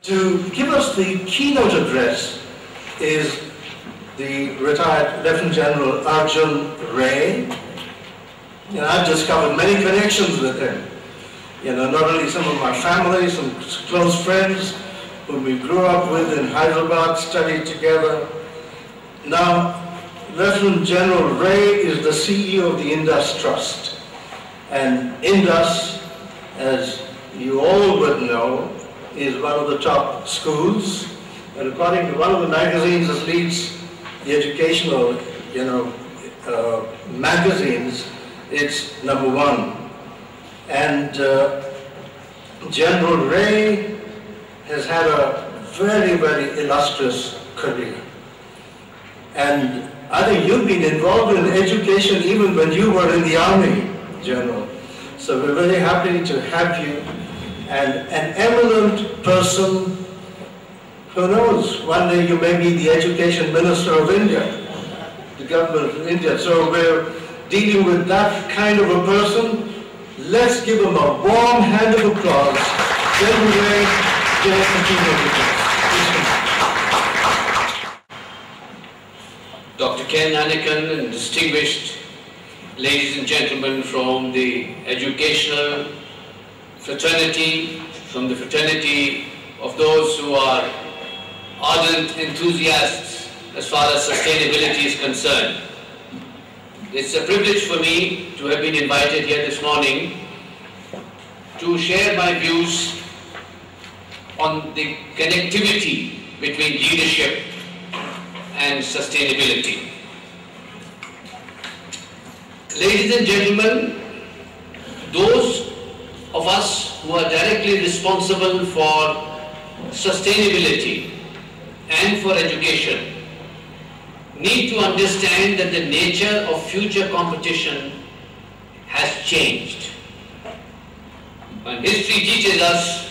To give us the keynote address is the retired Lieutenant General Arjun Ray. I've discovered many connections with him. Not only some of my family, some close friends whom we grew up with in Hyderabad, studied together. Now, Lieutenant General Ray is the CEO of the Indus Trust. And Indus, as you all would know, is one of the top schools. And according to one of the magazines that leads the educational, magazines, it's #1. And General Ray has had a very, very illustrious career. And I think you've been involved in education even when you were in the Army, General. So we're very happy to have you. And an eminent person, who knows, one day you may be the Education Minister of India, the government of India. So we're dealing with that kind of a person. Let's give him a warm hand of applause. General Ray, Dr. Ken Anakan and distinguished ladies and gentlemen from the educational fraternity, from the fraternity of those who are ardent enthusiasts as far as sustainability is concerned. It's a privilege for me to have been invited here this morning to share my views on the connectivity between leadership and sustainability. Ladies and gentlemen, those of us who are directly responsible for sustainability and for education need to understand that the nature of future competition has changed. And history teaches us,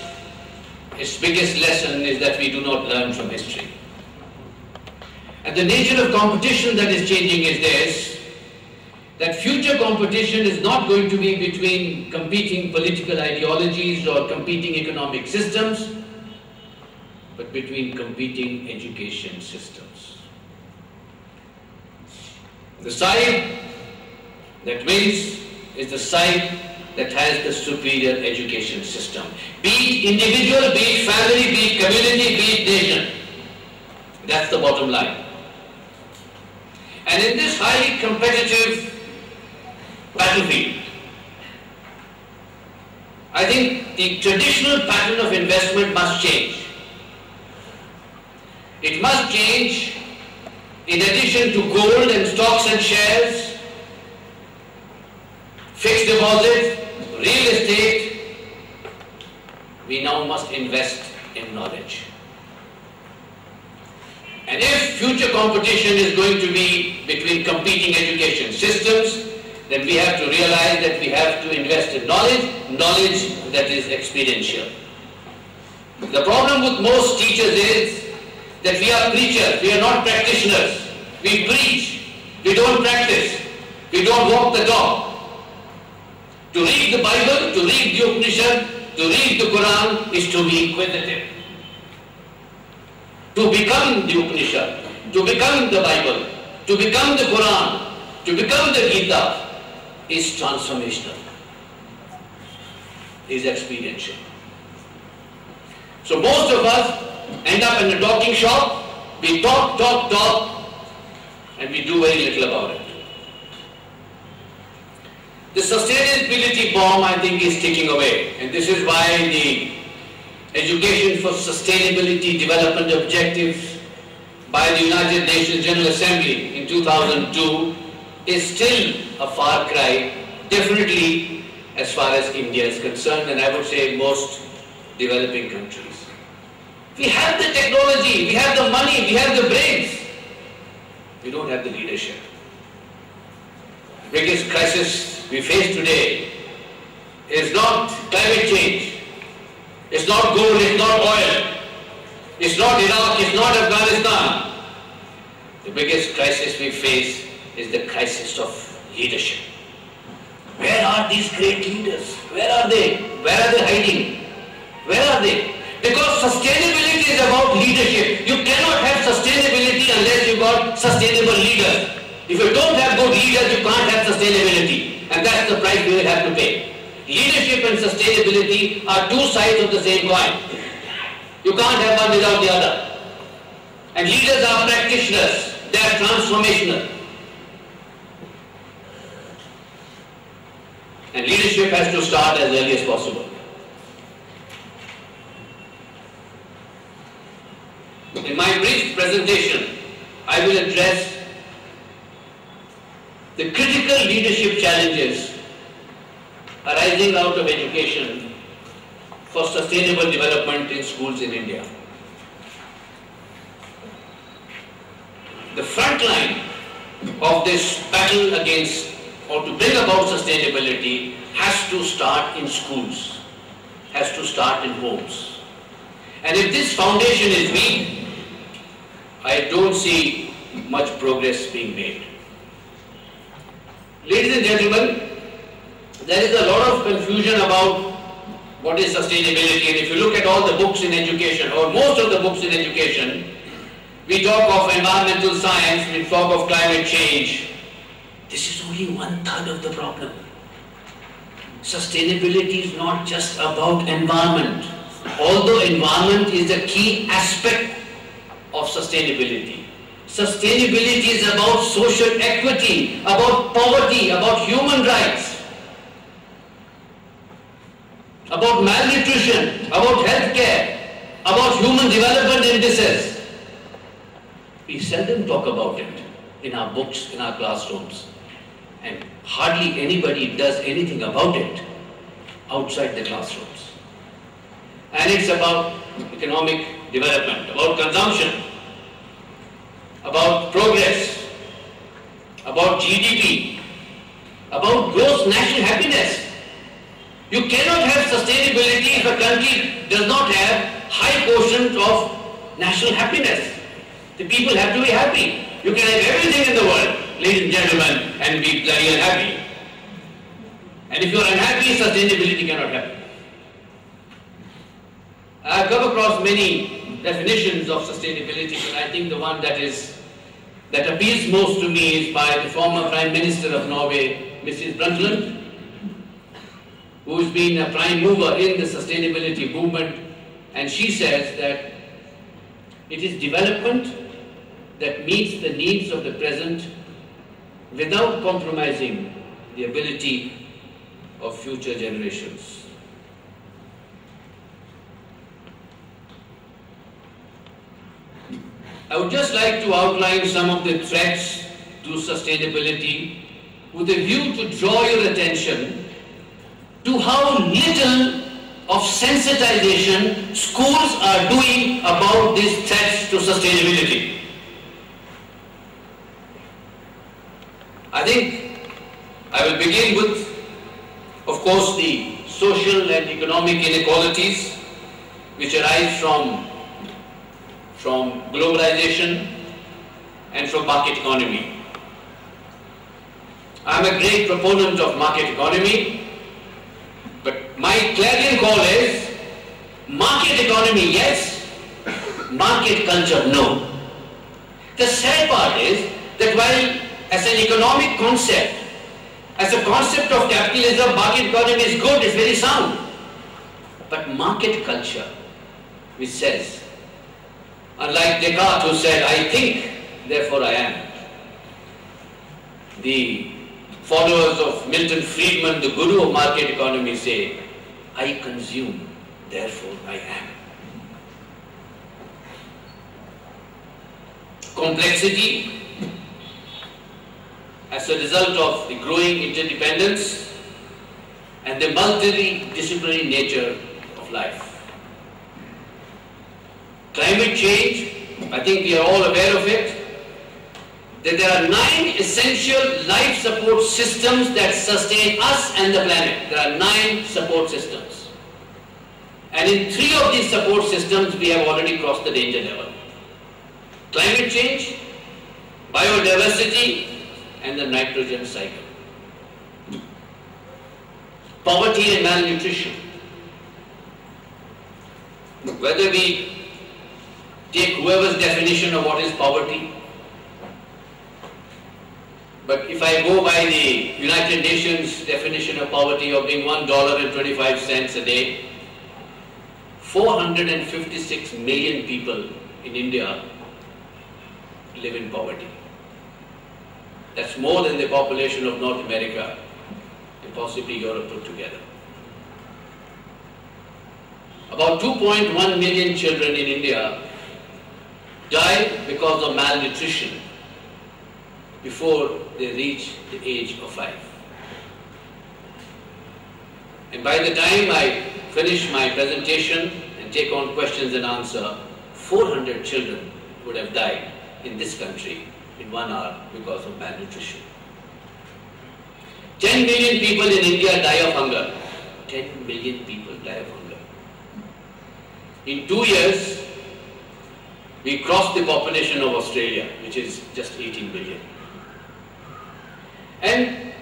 its biggest lesson is that we do not learn from history. And the nature of competition that is changing is this, that future competition is not going to be between competing political ideologies or competing economic systems, but between competing education systems. The side that wins is the side that has the superior education system. Be it individual, be it family, be it community, be it nation. That's the bottom line. And in this highly competitive battlefield, I think the traditional pattern of investment must change. It must change. In addition to gold and stocks and shares, fixed deposits, real estate, we now must invest in knowledge. And if future competition is going to be between competing education systems, then we have to realize that we have to invest in knowledge that is experiential. The problem with most teachers is that we are preachers, we are not practitioners. We preach, we don't practice, we don't walk the talk. To read the Bible, to read the Upanishad, to read the Quran is to be inquisitive. To become the Upanishad, to become the Bible, to become the Quran, to become the Gita is transformational, is experiential. So most of us end up in a talking shop, we talk, and we do very little about it. The sustainability bomb, I think, is ticking away, and this is why the Education for Sustainability Development Objectives by the United Nations General Assembly in 2002 is still a far cry, definitely as far as India is concerned, and I would say most developing countries. We have the technology, we have the money, we have the brains. We don't have the leadership. The biggest crisis we face today is not climate change. It's not gold, it's not oil. It's not Iraq, it's not Afghanistan. The biggest crisis we face is the crisis of leadership. Where are these great leaders? Where are they? Where are they hiding? Where are they? Because sustainability is about leadership. You cannot have sustainability unless you got sustainable leaders. If you don't have good leaders, you can't have sustainability. And that's the price we will have to pay. Leadership and sustainability are two sides of the same coin. You can't have one without the other. And leaders are practitioners. They are transformational. And leadership has to start as early as possible. In my brief presentation, I will address the critical leadership challenges arising out of education for sustainable development in schools in India. The front line of this battle against or to bring about sustainability has to start in schools, has to start in homes. And if this foundation is weak, I don't see much progress being made. Ladies and gentlemen, there is a lot of confusion about what is sustainability, and if you look at all the books in education, or most of the books in education, we talk of environmental science, we talk of climate change. This is only 1/3 of the problem. Sustainability is not just about environment, although environment is a key aspect of sustainability. Sustainability is about social equity, about poverty, about human rights, about malnutrition, about healthcare, about human development indices. We seldom talk about it in our books, in our classrooms, and hardly anybody does anything about it outside the classrooms. And it's about economic development, about consumption, about progress, about GDP, about gross national happiness. You cannot have sustainability if a country does not have high quotient of national happiness. The people have to be happy. You can have everything in the world, ladies and gentlemen, and be bloody unhappy. And if you are unhappy, sustainability cannot happen. I have come across many definitions of sustainability, but I think the one that appeals most to me is by the former Prime Minister of Norway, Mrs. Brundtland, who has been a prime mover in the sustainability movement, and she says that it is development that meets the needs of the present without compromising the ability of future generations. I would just like to outline some of the threats to sustainability with a view to draw your attention to how little of sensitization schools are doing about these threats to sustainability. I think I will begin with, of course, the social and economic inequalities which arise from globalization and from market economy. I am a great proponent of market economy, but my clarion call is market economy yes, market culture no. The sad part is that while as an economic concept, as a concept of capitalism, market economy is good, it's very sound. But market culture, which says, unlike Descartes who said, I think, therefore I am. The followers of Milton Friedman, the guru of market economy, say, I consume, therefore I am. Complexity, as a result of the growing interdependence and the multidisciplinary nature of life. Climate change, I think we are all aware of it, that there are 9 essential life support systems that sustain us and the planet. There are 9 support systems. And in 3 of these support systems, we have already crossed the danger level. Climate change, biodiversity, and the nitrogen cycle. Poverty and malnutrition. whether we take whoever's definition of what is poverty, but if I go by the United Nations definition of poverty of being $1.25 a day, 456 million people in India live in poverty. That's more than the population of North America and possibly Europe put together. About 2.1 million children in India die because of malnutrition before they reach the age of 5. And by the time I finish my presentation and take on questions and answer, 400 children would have died in this country in 1 hour because of malnutrition. 10 million people in India die of hunger. 10 million people die of hunger. In 2 years, we crossed the population of Australia, which is just 18 billion. And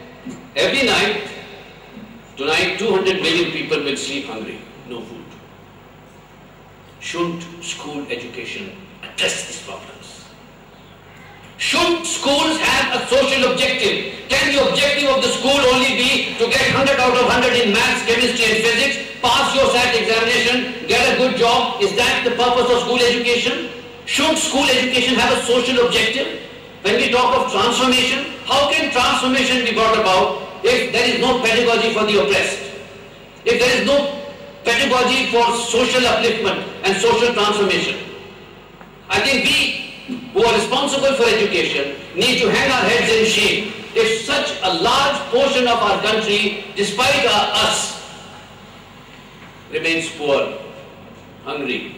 every night, tonight 200 million people will sleep hungry, no food. Shouldn't school education address these problems? Should schools have a social objective? Can the objective of the school only be to get 100 out of 100 in maths, chemistry and physics, pass your SAT examination, get a good job? Is that the purpose of school education? Should school education have a social objective? When we talk of transformation, how can transformation be brought about if there is no pedagogy for the oppressed? If there is no pedagogy for social upliftment and social transformation? I think we who are responsible for education need to hang our heads in shame if such a large portion of our country, despite us, remains poor, hungry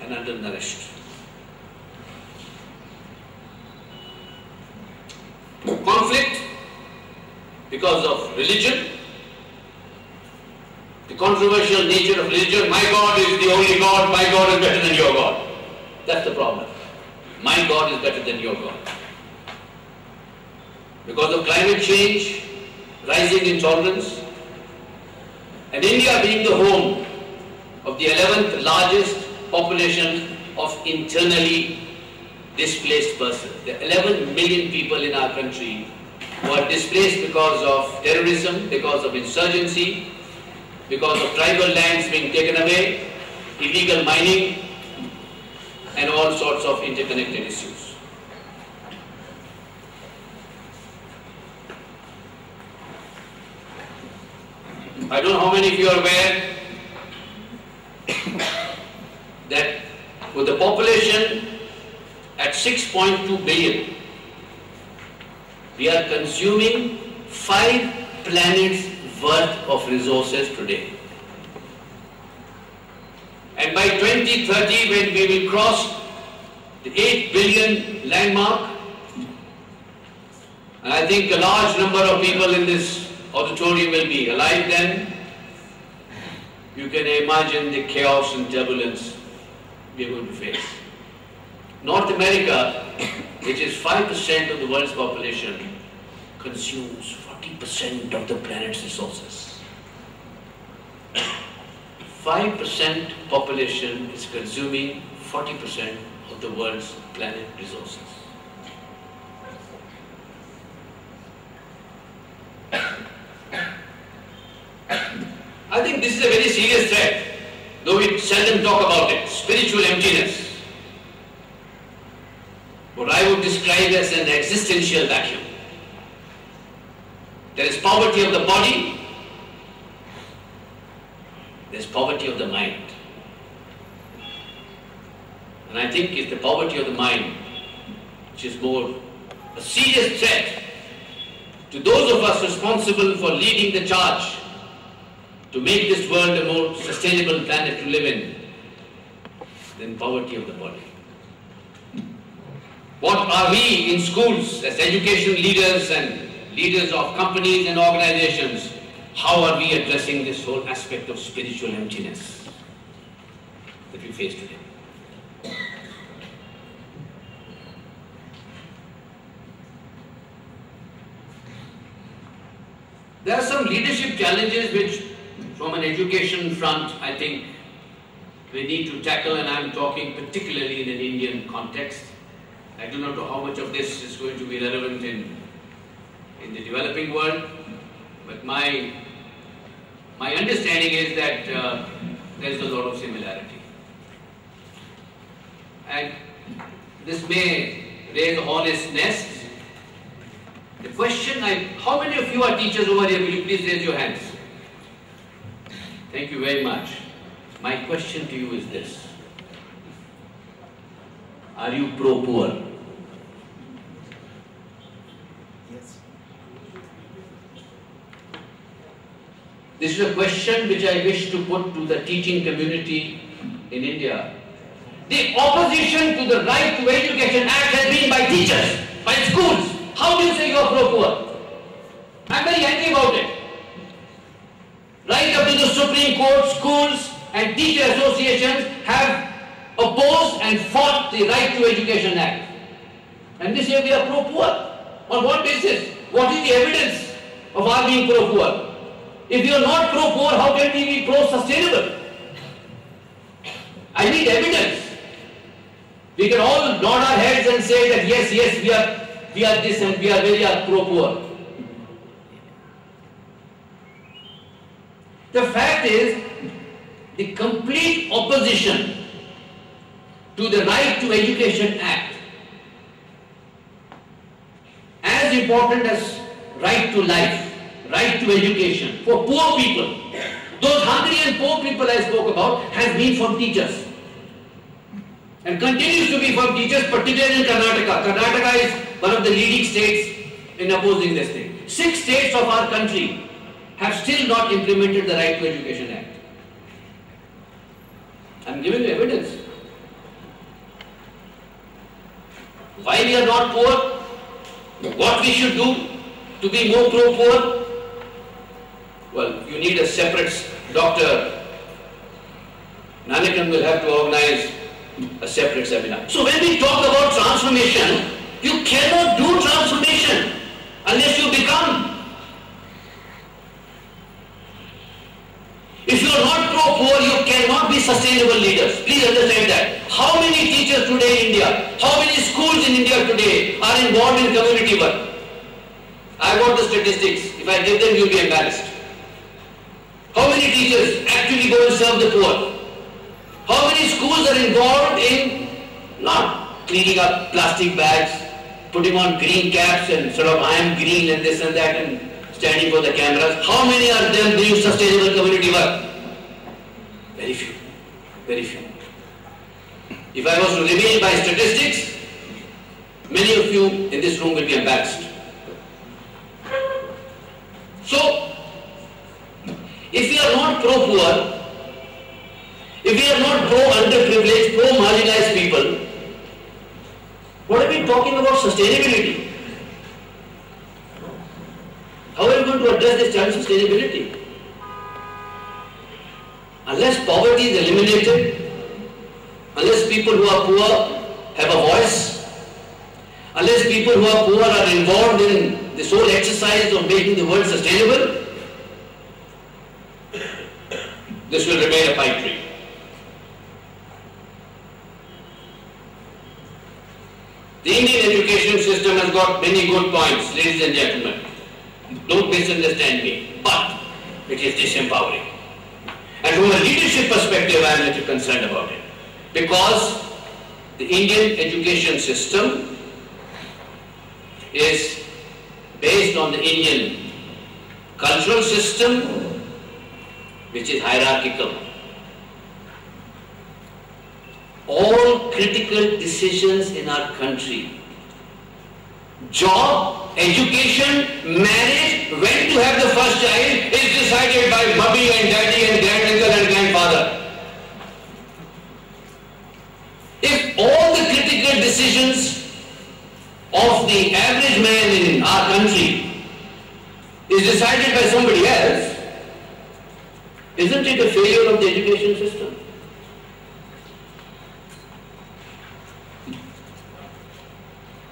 and undernourished. Conflict because of religion, the controversial nature of religion. My God is the only God, my God is better than your God. That's the problem. My God is better than your God. Because of climate change, rising intolerance, and India being the home of the 11th largest population of internally displaced persons. There are 11 million people in our country who are displaced because of terrorism, because of insurgency, because of tribal lands being taken away, illegal mining, and all sorts of interconnected issues. I don't know how many of you are aware that with the population at 6.2 billion, we are consuming 5 planets worth of resources today. And by 2030, when we will cross the 8 billion landmark, and I think a large number of people in this auditorium will be alive then, you can imagine the chaos and turbulence we are going to face. North America, which is 5% of the world's population, consumes 40% of the planet's resources. 5% population is consuming 40% of the world's planet resources. I think this is a very serious threat, though we seldom talk about it. Spiritual emptiness. What I would describe as an existential vacuum. There is poverty of the body, there is poverty of the mind. And I think it's the poverty of the mind which is more a serious threat to those of us responsible for leading the charge to make this world a more sustainable planet to live in than poverty of the body. What are we in schools as education leaders and leaders of companies and organizations? How are we addressing this whole aspect of spiritual emptiness that we face today? There are some leadership challenges which, from an education front, I think we need to tackle, and I'm talking particularly in an Indian context. I do not know how much of this is going to be relevant in the developing world, but my understanding is that there is a lot of similarity. And this may raise a hornet's nest. The question, how many of you are teachers over here? Will you please raise your hands? Thank you very much. My question to you is this. Are you pro-poor? Yes. This is a question which I wish to put to the teaching community in India. The opposition to the Right to Education Act has been by teachers, by schools. How do you say you are pro-poor? I'm very angry about it. Right up to the Supreme Court, schools and teacher associations have opposed and fought the Right to Education Act. And they say we are pro-poor. On what basis? What is the evidence of our being pro-poor? If you are not pro-poor, how can we be pro-sustainable? I need evidence. We can all nod our heads and say that yes, we are this and we are very pro-poor. The fact is, the complete opposition to the Right to Education Act, as important as right to life, right to education, for poor people, those hungry and poor people I spoke about, has been from teachers. And continues to be from teachers, particularly in Karnataka. Karnataka is one of the leading states in opposing this thing. 6 states of our country have still not implemented the Right to Education Act. I am giving you evidence. Why we are not poor? What we should do to be more pro-poor? Well, you need a separate Dr. Nanakan will have to organize a separate seminar. So when we talk about transformation, you cannot do transformation unless you become. If you are not pro-poor, you cannot be sustainable leaders. Please understand that. How many teachers today in India, how many schools in India today are involved in community work? I got the statistics. If I give them, you'll be embarrassed. How many teachers actually go and serve the poor? How many schools are involved in not cleaning up plastic bags, putting on green caps and sort of I am green and this and that and standing for the cameras? How many are them doing sustainable community work? Very few. Very few. If I was to reveal by statistics, many of you in this room will be embarrassed. So, if we are not pro-poor, if we are not pro-underprivileged, pro-marginalized people, what are we talking about sustainability? How are we going to address this challenge of sustainability? Unless poverty is eliminated, unless people who are poor have a voice, unless people who are poor are involved in this whole exercise of making the world sustainable, this will remain a pipe dream. The Indian education system has got many good points, ladies and gentlemen. Don't misunderstand me, but it is disempowering. And from a leadership perspective, I am a little concerned about it. Because the Indian education system is based on the Indian cultural system, which is hierarchical. All critical decisions in our country, job, education, marriage, when to have the first child is decided by mummy and daddy and granduncle and grandfather. If all the critical decisions of the average man in our country is decided by somebody else, isn't it a failure of the education system?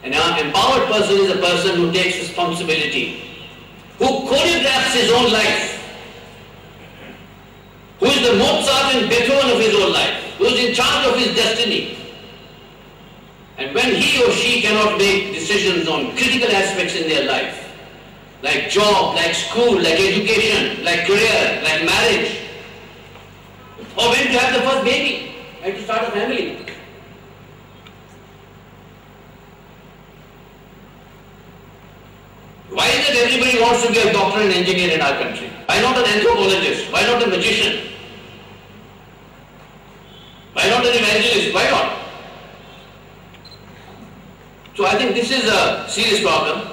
An empowered person is a person who takes responsibility, who choreographs his own life, who is the Mozart and Beethoven of his own life, who is in charge of his destiny. And when he or she cannot make decisions on critical aspects in their life, like job, like school, like education, like career, like marriage, or when to have the first baby, and to start a family. Why is it everybody wants to be a doctor and engineer in our country? Why not an anthropologist? Why not a magician? Why not an evangelist? Why not? So I think this is a serious problem.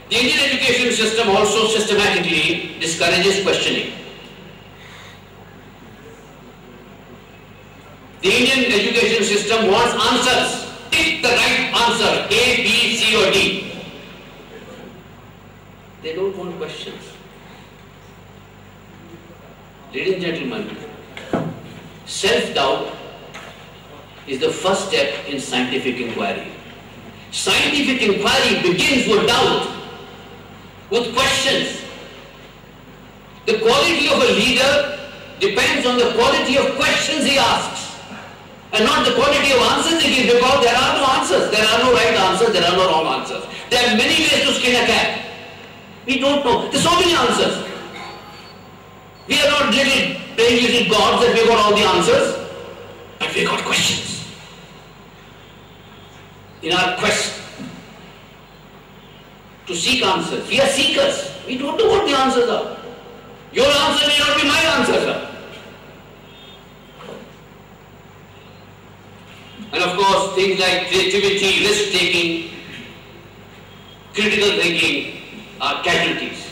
The Indian education system also systematically discourages questioning. The Indian education system wants answers. Pick the right answer, A, B, C or D. They don't want questions. Ladies and gentlemen, self-doubt is the first step in scientific inquiry. Scientific inquiry begins with doubt, with questions. The quality of a leader depends on the quality of questions he asks, and not the quality of answers he gives, because there are no answers. There are no right answers, there are no wrong answers. There are many ways to skin a cat. We don't know. There are so many answers. We are not playing little gods that we got all the answers, but we got questions. In our quest to seek answers, we are seekers. We don't know what the answers are. Your answer may not be my answer, sir. And of course, things like creativity, risk-taking, critical thinking are casualties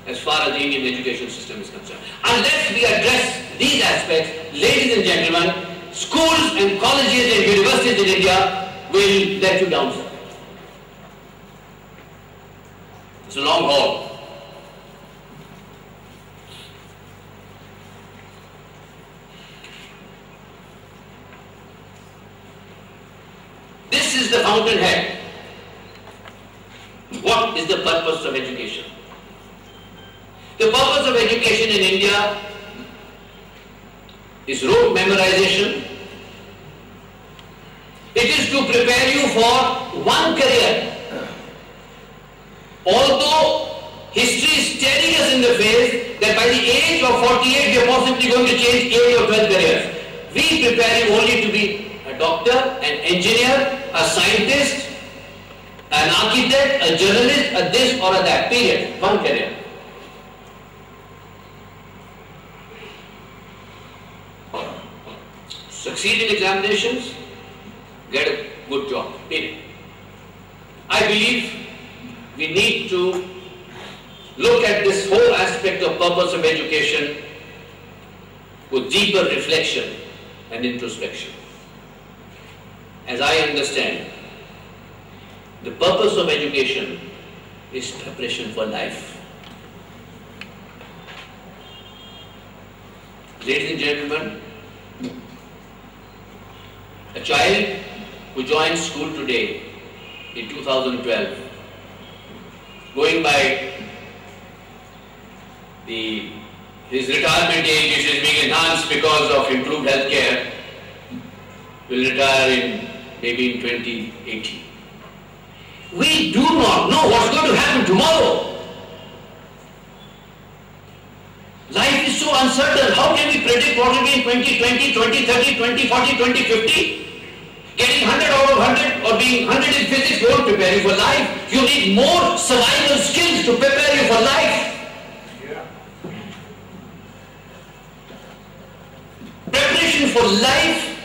as far as the Indian education system is concerned. Unless we address these aspects, ladies and gentlemen, schools and colleges and universities in India will let you down, sir. It's a long haul. This is the fountainhead. What is the purpose of education? The purpose of education in India is rote memorization. It is to prepare you for one career. Although history is staring us in the face that by the age of 48 we are possibly going to change 8 or 12 careers. We prepare you only to be a doctor, an engineer, a scientist, an architect, a journalist, a this or a that, period. One career. Succeed in examinations, get a good job, period. I believe we need to look at this whole aspect of purpose of education with deeper reflection and introspection. As I understand, the purpose of education is preparation for life. Ladies and gentlemen, a child who joins school today in 2012, going by his retirement age, which is being enhanced because of improved health care, will retire maybe in 2080. We do not know what's going to happen tomorrow. Life is so uncertain. How can we predict what will be in 2020, 2030, 2040, 2050? Getting 100 out of 100 or being 100 in physics won't prepare you for life. You need more survival skills to prepare you for life. Preparation for life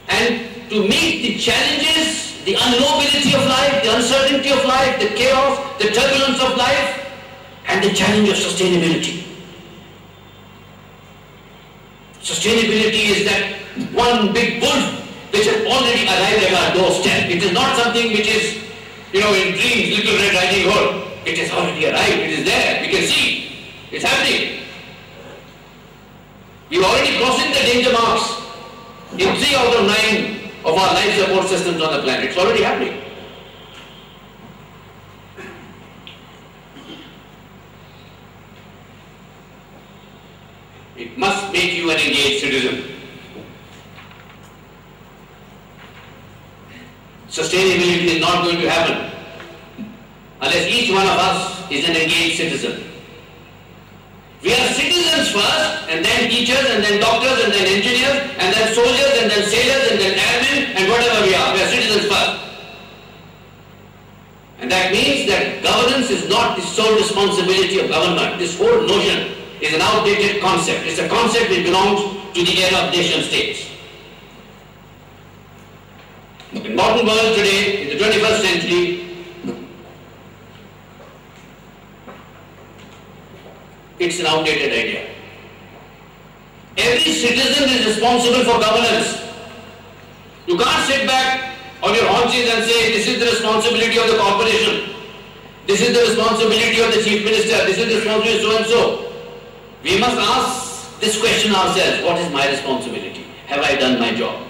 and to meet the challenges, the unknowability of life, the uncertainty of life, the chaos, the turbulence of life, and the challenge of sustainability. Sustainability is that one big wolf which has already arrived at our doorstep. It is not something which is, in dreams, Little Red Riding Hood. It has already arrived. It is there. We can see. It's happening. We are already crossing the danger marks in 3 out of 9 of our life support systems on the planet. It's already happening. It must make you an engaged citizen. Sustainability is not going to happen unless each one of us is an engaged citizen. We are citizens first, and then teachers, and then doctors, and then engineers, and then soldiers, and then sailors, and then airmen, and whatever we are. We are citizens first. And that means that governance is not the sole responsibility of government. This whole notion is an outdated concept. It's a concept which belongs to the era of nation states. In modern world today, in the 21st century, it's an outdated idea. Every citizen is responsible for governance. You can't sit back on your haunches and say, this is the responsibility of the corporation, this is the responsibility of the chief minister, this is the responsibility of so and so. We must ask this question ourselves, what is my responsibility? Have I done my job?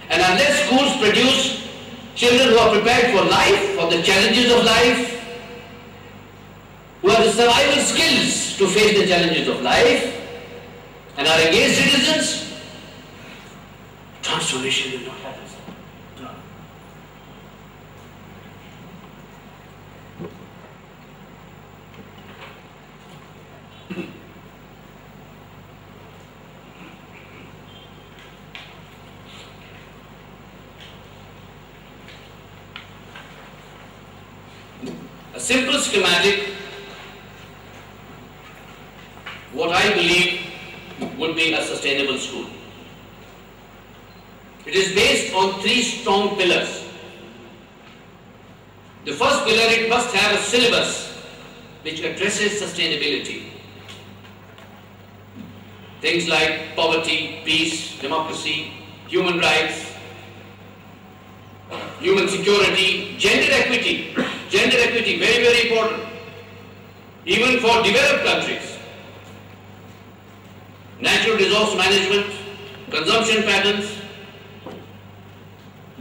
And unless schools produce children who are prepared for life, for the challenges of life, who have the survival skills to face the challenges of life, and are engaged citizens, transformation will not happen. A simple schematic, what I believe would be a sustainable school. It is based on three strong pillars. The first pillar, it must have a syllabus which addresses sustainability. Things like poverty, peace, democracy, human rights, human security, gender equity. Gender equity, very, very important. Even for developed countries. Natural resource management, consumption patterns.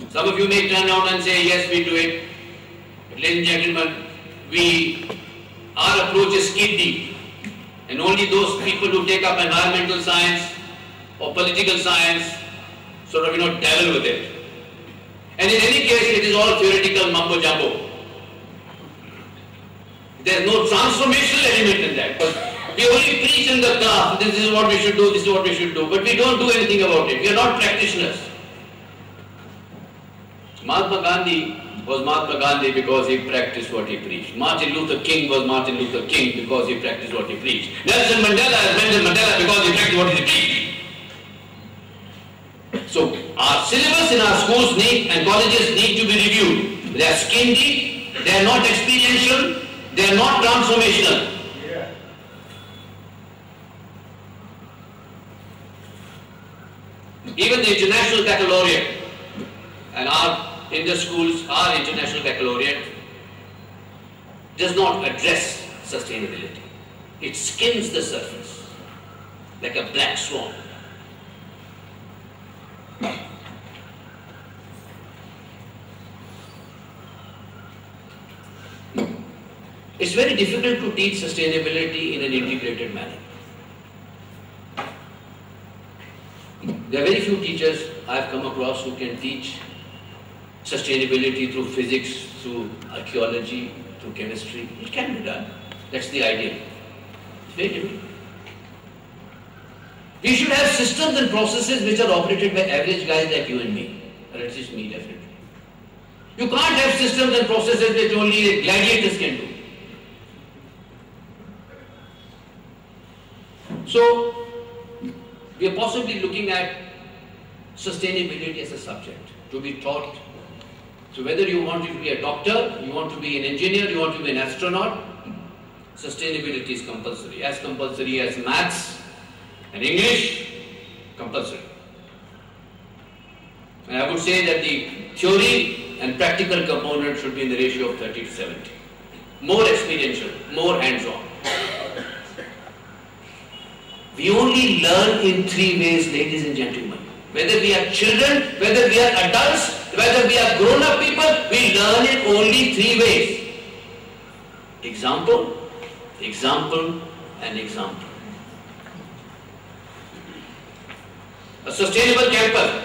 Some of you may turn around and say, yes, we do it. But ladies and gentlemen, our approach is skin deep. And only those people who take up environmental science or political science sort of, dabble with it. And in any case, it is all theoretical mumbo jumbo. There is no transformational element in that. We only preach in the class, this is what we should do, this is what we should do, but we don't do anything about it. We are not practitioners. Mahatma Gandhi was Mahatma Gandhi because he practiced what he preached. Martin Luther King was Martin Luther King because he practiced what he preached. Nelson Mandela is Nelson Mandela because he practiced what he preached. So our syllabus in our schools and colleges need to be reviewed. They are skin deep, they are not experiential, they are not transformational. Yeah. Even the International Baccalaureate and in the schools, our International Baccalaureate does not address sustainability. It skims the surface like a black swan. It's very difficult to teach sustainability in an integrated manner. There are very few teachers I've come across who can teach sustainability through physics, through archaeology, through chemistry. It can be done. That's the ideal. It's very difficult. We should have systems and processes which are operated by average guys like you and me, or at least me definitely. You can't have systems and processes which only gladiators can do. So, we are possibly looking at sustainability as a subject to be taught. So whether you want to be a doctor, you want to be an engineer, you want to be an astronaut, sustainability is compulsory as maths and English, compulsory. And I would say that the theory and practical component should be in the ratio of 30 to 70. More experiential, more hands-on. We only learn in three ways, ladies and gentlemen. Whether we are children, whether we are adults, whether we are grown-up people, we learn in only three ways. Example, example, and example. a sustainable campus,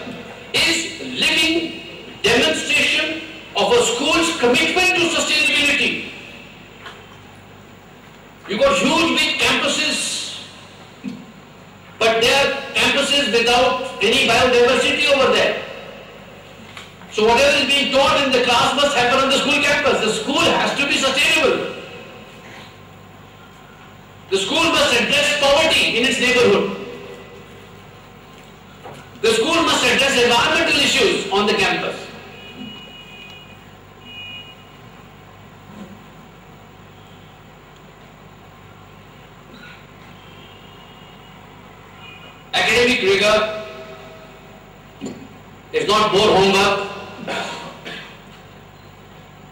is living demonstration of a school's commitment to sustainability. You got huge big campuses, but they are campuses without any biodiversity over there. So whatever is being taught in the class must happen on the school campus. The school has to be sustainable. The school must address poverty in its neighborhood. The school must address environmental issues on the campus. Academic rigor is not more homework,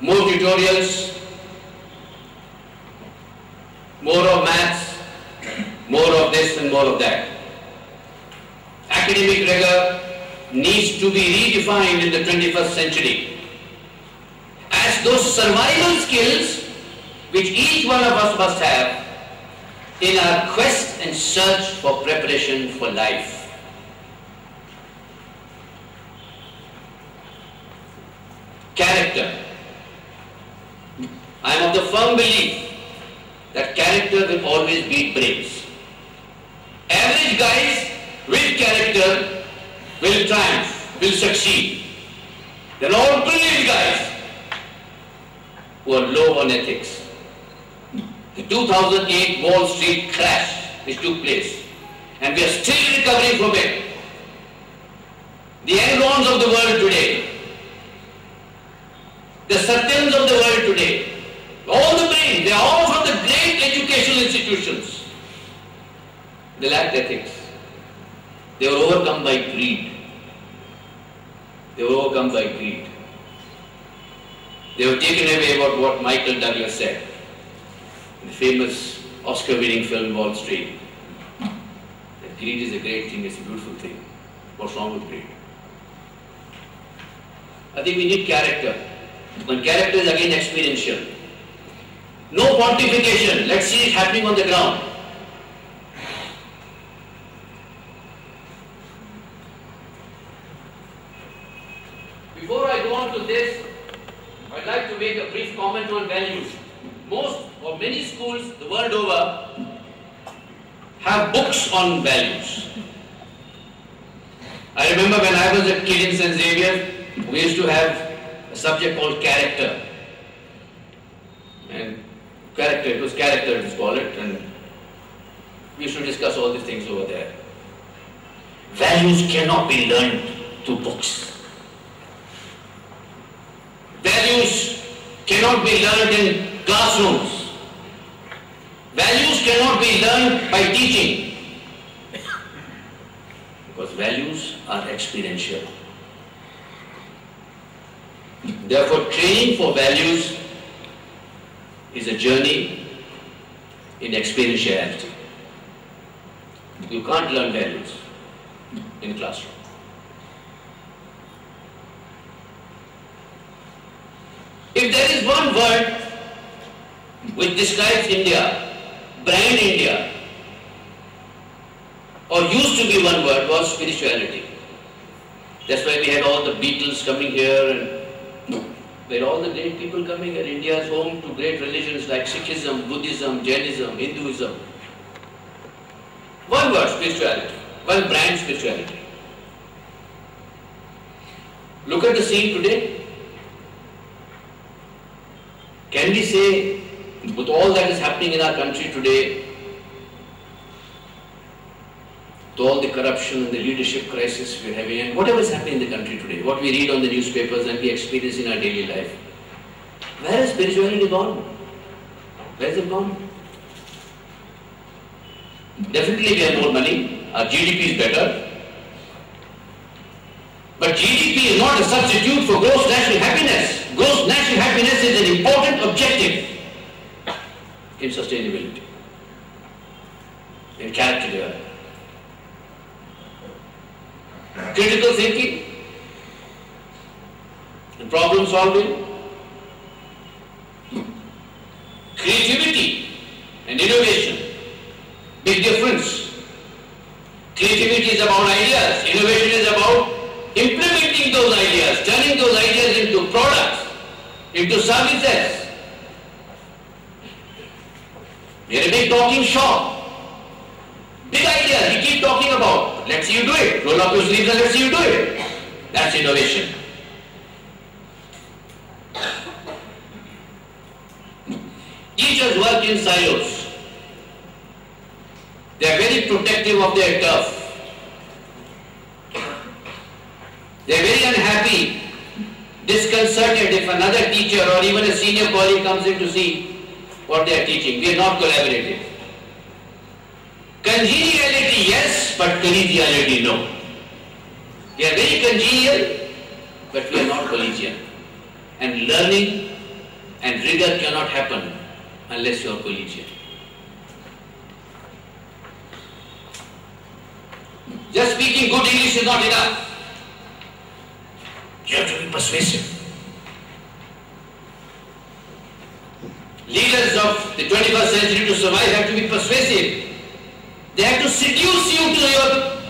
more tutorials, more of maths, more of this and more of that. Academic rigor needs to be redefined in the 21st century as those survival skills which each one of us must have in our quest and search for preparation for life. Character. I am of the firm belief that character will always beat brains. Average guys with character will triumph, will succeed. They are all brilliant guys who are low on ethics. The 2008 Wall Street crash which took place, and we are still recovering from it. The Enrons of the world today, the Satyans of the world today, all the brains, they are all from the great educational institutions. They lacked ethics. They were overcome by greed. They were overcome by greed. They were taken away about what Michael Douglas said in the famous Oscar-winning film Wall Street. That greed is a great thing, it's a beautiful thing. What's wrong with greed? I think we need character. When character is again experiential. No pontification. Let's see it happening on the ground. Before I go on to this, I'd like to make a brief comment on values. Most or many schools the world over have books on values. I remember when I was a kid in St. Xavier, we used to have a subject called character. And character, it was character to call it, and we should discuss all these things over there. Values cannot be learned through books. Values cannot be learned in classrooms. Values cannot be learned by teaching. Because values are experiential. Therefore, training for values is a journey in experientiality. You can't learn values in classroom. If there is one word which describes India, brand India, or used to be one word, was spirituality. That's why we had all the Beatles coming here, and we had all the great people coming here. India is home to great religions like Sikhism, Buddhism, Jainism, Hinduism. One word, spirituality. One brand, spirituality. Look at the scene today. Can we say, with all that is happening in our country today, with all the corruption and the leadership crisis we're having, and whatever is happening in the country today, what we read on the newspapers and we experience in our daily life, where has spirituality gone? Where has it gone? Definitely we have more money, our GDP is better, but GDP is not a substitute for gross national happiness. Gross national happiness is an important objective in sustainability, in character development. Critical thinking and problem solving, creativity and innovation, big difference. Creativity is about ideas. Innovation is about implementing those ideas, turning those ideas into products, into services. We are a big talking shop. Big ideas we keep talking about. Let's see you do it. Roll up your sleeves and let's see you do it. That's innovation. Each has worked in silos. They are very protective of their turf. They are very unhappy, disconcerted if another teacher or even a senior colleague comes in to see what they are teaching. We are not collaborative. Congeniality, yes, but collegiality, no. We are very congenial, but we are not collegial. And learning and rigor cannot happen unless you are collegial. Just speaking good English is not enough. You have to be persuasive. Leaders of the 21st century to survive have to be persuasive. They have to seduce you to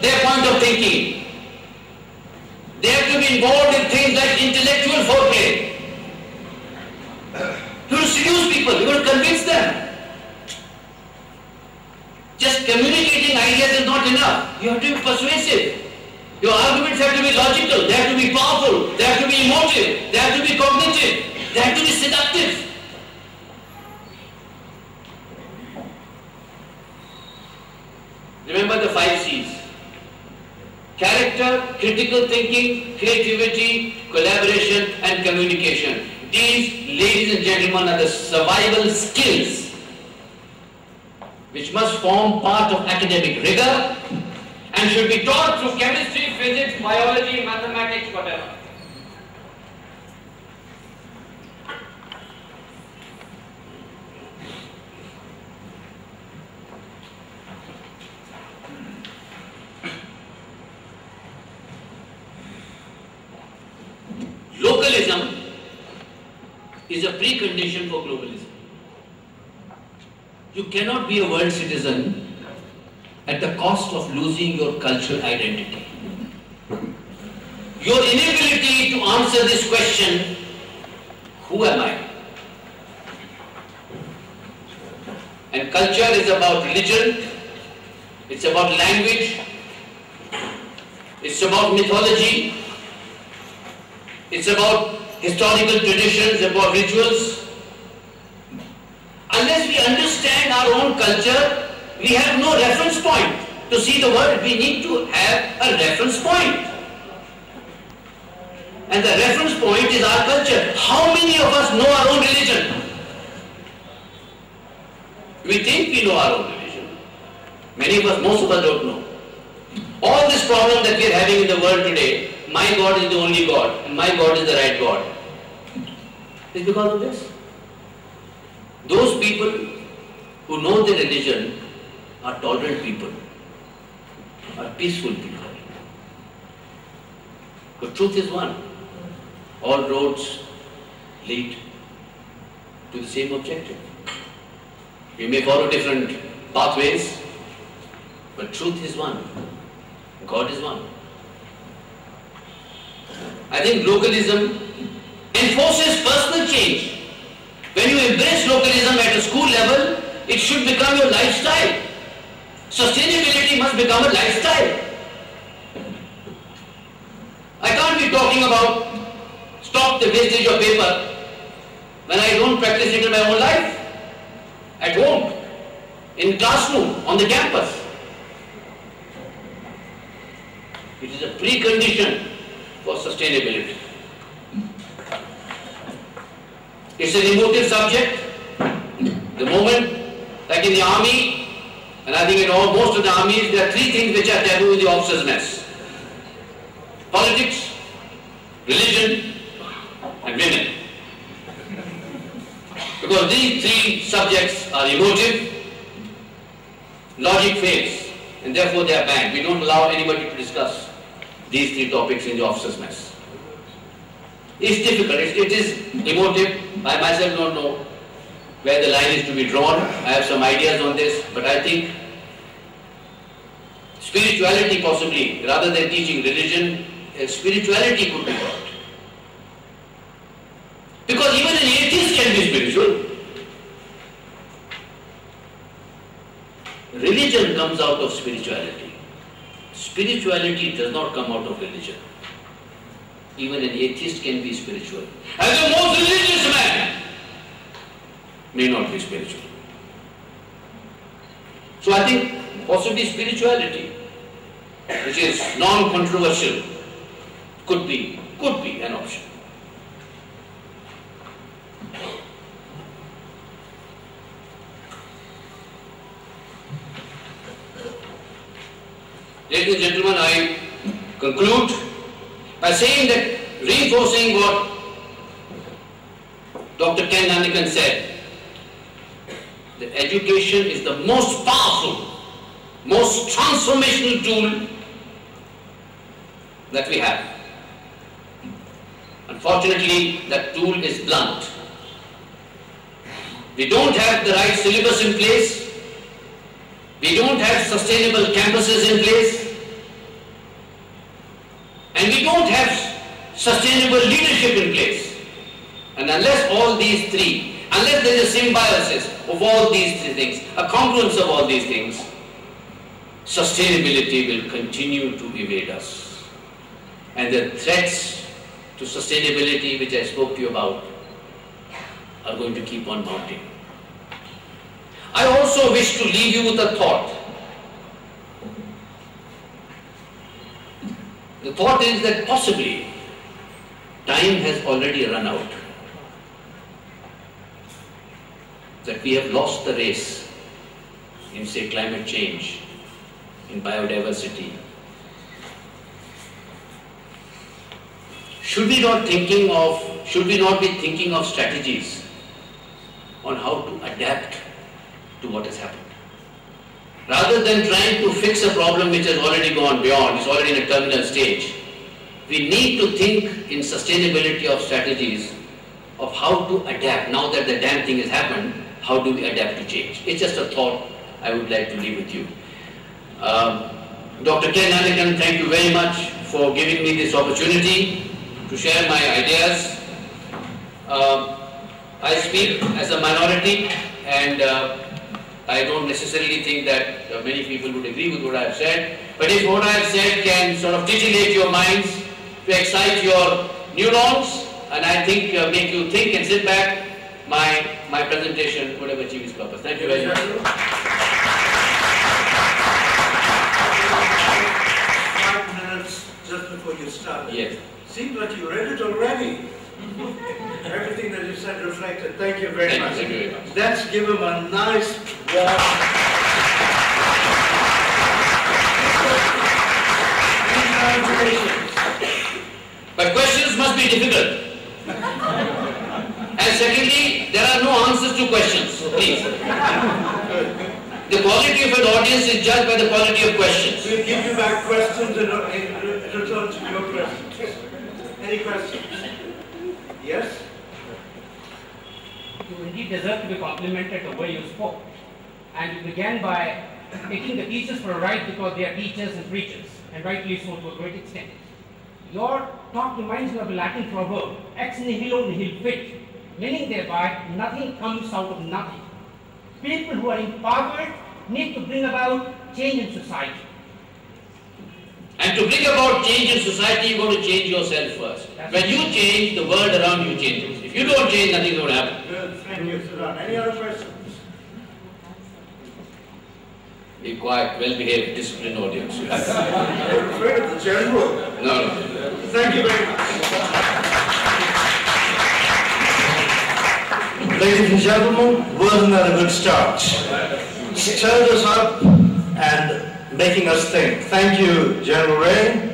their point of thinking. They have to be involved in things like intellectual foreplay. You have to seduce people, you have to convince them. Just communicating ideas is not enough. You have to be persuasive. Your arguments have to be logical, they have to be powerful, they have to be emotive, they have to be cognitive, they have to be seductive. Remember the 5 C's. Character, critical thinking, creativity, collaboration and communication. These, ladies and gentlemen, are the survival skills which must form part of academic rigor and should be taught through chemistry, physics, biology, mathematics, whatever. Localism is a precondition for globalism. You cannot be a world citizen at the cost of losing your cultural identity. Your inability to answer this question, who am I? And culture is about religion, it's about language, it's about mythology, it's about historical traditions, about rituals. Unless we understand our own culture, we have no reference point to see the world. We need to have a reference point. And the reference point is our culture. How many of us know our own religion? We think we know our own religion. Many of us, most of us don't know. All this problem that we are having in the world today, my God is the only God and my God is the right God, is because of this. Those people who know their religion are tolerant people, are peaceful people. The truth is one. All roads lead to the same objective. We may follow different pathways, but truth is one. God is one. I think localism enforces personal change. When you embrace localism at a school level, it should become your lifestyle. Sustainability must become a lifestyle. I can't be talking about stop the wastage of paper when I don't practice it in my own life, at home, in classroom, on the campus. It is a precondition for sustainability. It's an emotive subject. The moment, like in the army, and I think in most of the armies, there are 3 things which are taboo in the officers' mess. Politics, religion, and women. Because these 3 subjects are emotive, logic fails, and therefore they are banned. We don't allow anybody to discuss these 3 topics in the officers' mess. It's difficult, it is emotive. I myself don't know where the line is to be drawn. I have some ideas on this, but I think spirituality possibly, rather than teaching religion, spirituality could be taught. Because even an atheist can be spiritual. Religion comes out of spirituality. Spirituality does not come out of religion. Even an atheist can be spiritual. And the most religious man may not be spiritual. So I think possibly spirituality, which is non-controversial, could be an option. Ladies and gentlemen, I conclude by saying that, reinforcing what Dr. Ken Nanikan said, that education is the most powerful, most transformational tool that we have. Unfortunately, that tool is blunt. We don't have the right syllabus in place. We don't have sustainable campuses in place. And we don't have sustainable leadership in place. And unless all these three, unless there is a symbiosis of all these three things, a confluence of all these things, sustainability will continue to evade us. And the threats to sustainability which I spoke to you about are going to keep on mounting. I also wish to leave you with a thought. The thought is that possibly time has already run out. That we have lost the race in, say, climate change, in biodiversity. Should we not be thinking of strategies on how to adapt to what has happened? Rather than trying to fix a problem which has already gone beyond, it's already in a terminal stage, we need to think in sustainability of strategies of how to adapt. Now that the damn thing has happened, how do we adapt to change? It's just a thought I would like to leave with you. Dr. Ken Nanikan, thank you very much for giving me this opportunity to share my ideas. I speak as a minority, and I don't necessarily think that many people would agree with what I have said, but if what I have said can sort of titillate your minds, to excite your neurons, and I think make you think and sit back, my presentation would have achieved its purpose. Thank you very much. 5 minutes just before you start. Yes. Seems like you read it already. Everything that you said reflected. Thank you very much. Thank you very much. Let's give him a nice warm. Congratulations. But questions must be difficult. And secondly, there are no answers to questions, please. The quality of an audience is judged by the quality of questions. We'll give you back questions in return to your questions. Any questions? Yes? You indeed deserve to be complimented the way you spoke. And you began by taking the teachers for a ride because they are teachers and preachers, and rightly so to a great extent. Your talk reminds me of a Latin proverb, ex nihilo nihil fit, meaning thereby nothing comes out of nothing. People who are empowered need to bring about change in society. And to bring about change in society, you've got to change yourself first. When you change, the world around you changes. If you don't change, nothing is going to happen. Good. Thank you, Sudan. Any other questions? Be quiet, well-behaved, disciplined audience. You're afraid of the general. No. Thank you very much. Ladies and gentlemen, wasn't that a good start? Stirred us up and making us think. Thank you, General Ray.